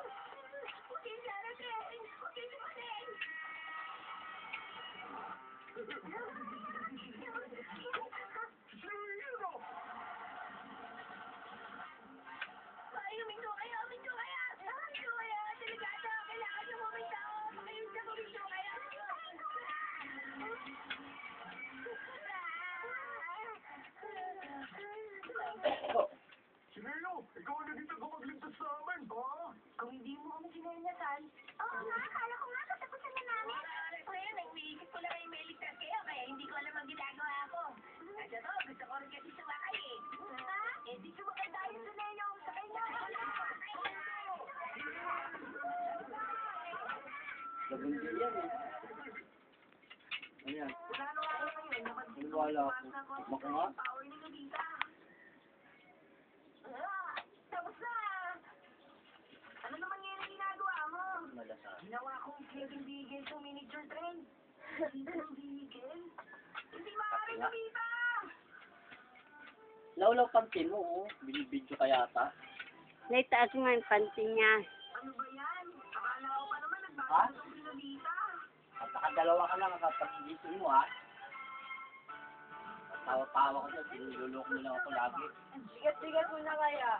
Okay, Sarah, Ken. Okay, dumating. Ay, huminto kayo, huminto kayo. Huminto kayo, delikado. Kailangan niyo huminto. Makiusap, huminto kayo. Sinelo, ikaw ang naging tagapagligtas sa amin, ha? Kung hindi mo kami sinenyasan. Oo nga, akala ko nga katapusan na namin. Ngayon, nag-iisip ko lang kayo may ligtas kayo, kaya hindi ko alam ang ginagawa ko. Kasi to, gusto ko rin kasi sumakay eh. Ha? Eh, di sumakay tayo sa Nelo. Sakay na. Lagundi yan eh. Ano yan? Wala na nga ako ngayon. Wala ako. Maka nga? Power ni Nobita. Tapos na. Ano naman ngayon ang ginagawa mo? Malasa. Ginawa kong bigel sa miniature train. Bigel? Hindi maaari Nobita! Lawlaw panty mo, oh. Binibidyo ka yata. Naitaas nga yung panty niya. Ano ba yan? Akala ko pa naman Ha? nagbabasok si Nobita. At nakadalawa ka lang kapag gising mo, ha? Tawa-tawa ko dyan. Sinululok mo lang ako lagi. Sigat-sigat mo na kaya.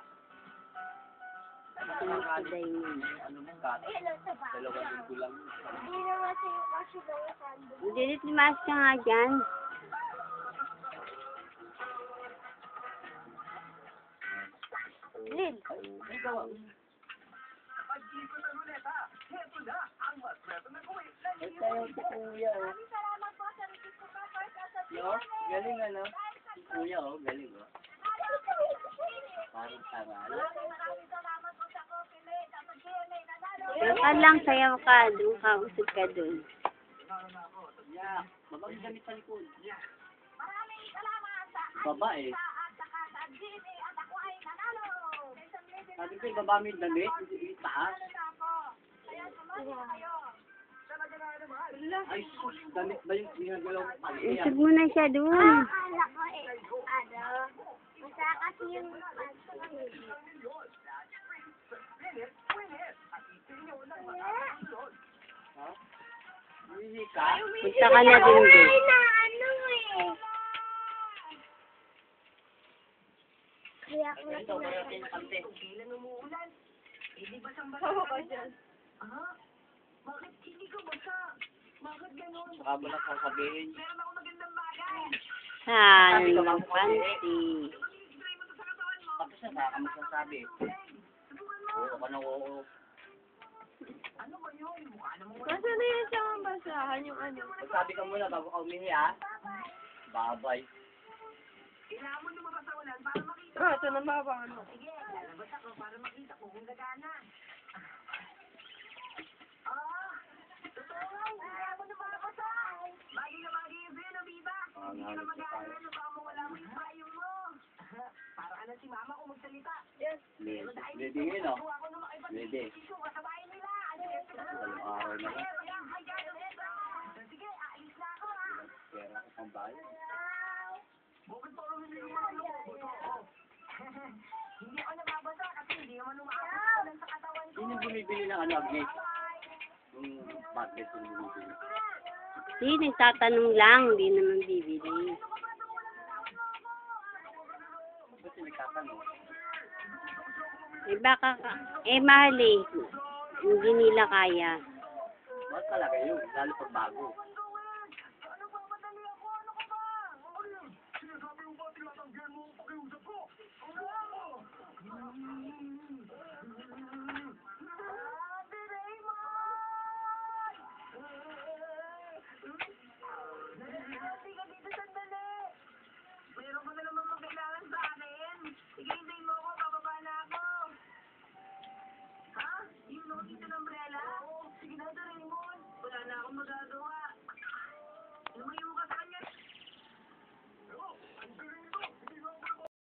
Pinagsiday niya. Ano mong kat? Dalawang linggo lang. Hindi naman sa'yo kasi daw yung sando. Dilit limas ka nga dyan. Lil. Ikaw, Pag-ikot ang ruleta, heto na ang mas reto na kuwi na ay tayo si Kuya, oh. Maraming salamat po sa request ko pa para sa Yo, galing ano? Si Kuya, oh. Galing, oh. Parang tanga. Maraming salamat po sa coffee mate. Kapag GMA nanalo. Doon ka lang, sayaw ka. Doon ka, usod ka doon. Yeah, babang damit sa likod. Maraming salamat sa Baba, eh. at saka sa GMA at ako ay nanalo. Sabi ko, ibaba mo yung damit, yung taas. Nanalo na ako. Kaya sumali na kayo. Ay, sus, damit ba yung ginagalaw ko pala? Usod mo na siya doon. Akala ko basta kasi yung Ha? Hindi ka? Punta ka na din doon. na ano eh. Kaya ako Ito, wala tayong kante. kailan umuulan? Eh, di ba siyang basa ka dyan? Ah? Bakit hindi ka basa? Bakit ganon? Saka mo lang sasabihin. Meron ako magandang bagay. Han, panty. Spray mo to sa katawan mo. Tapos na, saka mo sasabi. Subukan mo. Oo ka na, oo. Ano ba yun? Mukha namang wala. Kasi na yun siya ang basahan yung ano. Magsabi ka muna bago ka umihi, ha? Babay. Kailangan mo lumabas sa ulan para makita. Ito na ba ano? Sige, lalabas ako para makita ko kung gagana. Ah, totoo nga, kailangan mo lumabas ah. Bagay na bagay yung velo, Biba. Hindi ka na mag-aalala na baka mawala mo yung payong mo. Para ano si mama kung magsalita. Yes. Ready ngayon, oh. Ako na Ready. makipag-isip kasabayan nila. Walang araw na lang. Sige, aalis na ako ha. Pera ko pang bahay. Bakit parang hindi ko malalabaw? Hindi ako nababasa kasi hindi naman umaabot sa katawan ko. Sino bumibili ng ano, Agnes? Yung basket yung bumibili. Hindi, nagtatanong lang. Hindi naman bibili. Ba't yung nagtatanong? Eh, baka ka. Eh, mahal eh. Hindi nila kaya. Bakit talaga yun? Lalo pag bago. Ano ba? Madali ako. Ano ka ba? Ano yan? Sinasabi mo ba tinatanggihan mo ang pakiusap ko? Ate Raymond! Ate ka dito sandali. Mayroon ko na naman kailangan sa akin. Sige, hintayin mo ako. Bababa na ako. Ha? Yung nakita ng umbrella? Sige na, Ate Raymond. Wala na akong magagawa. Ano mo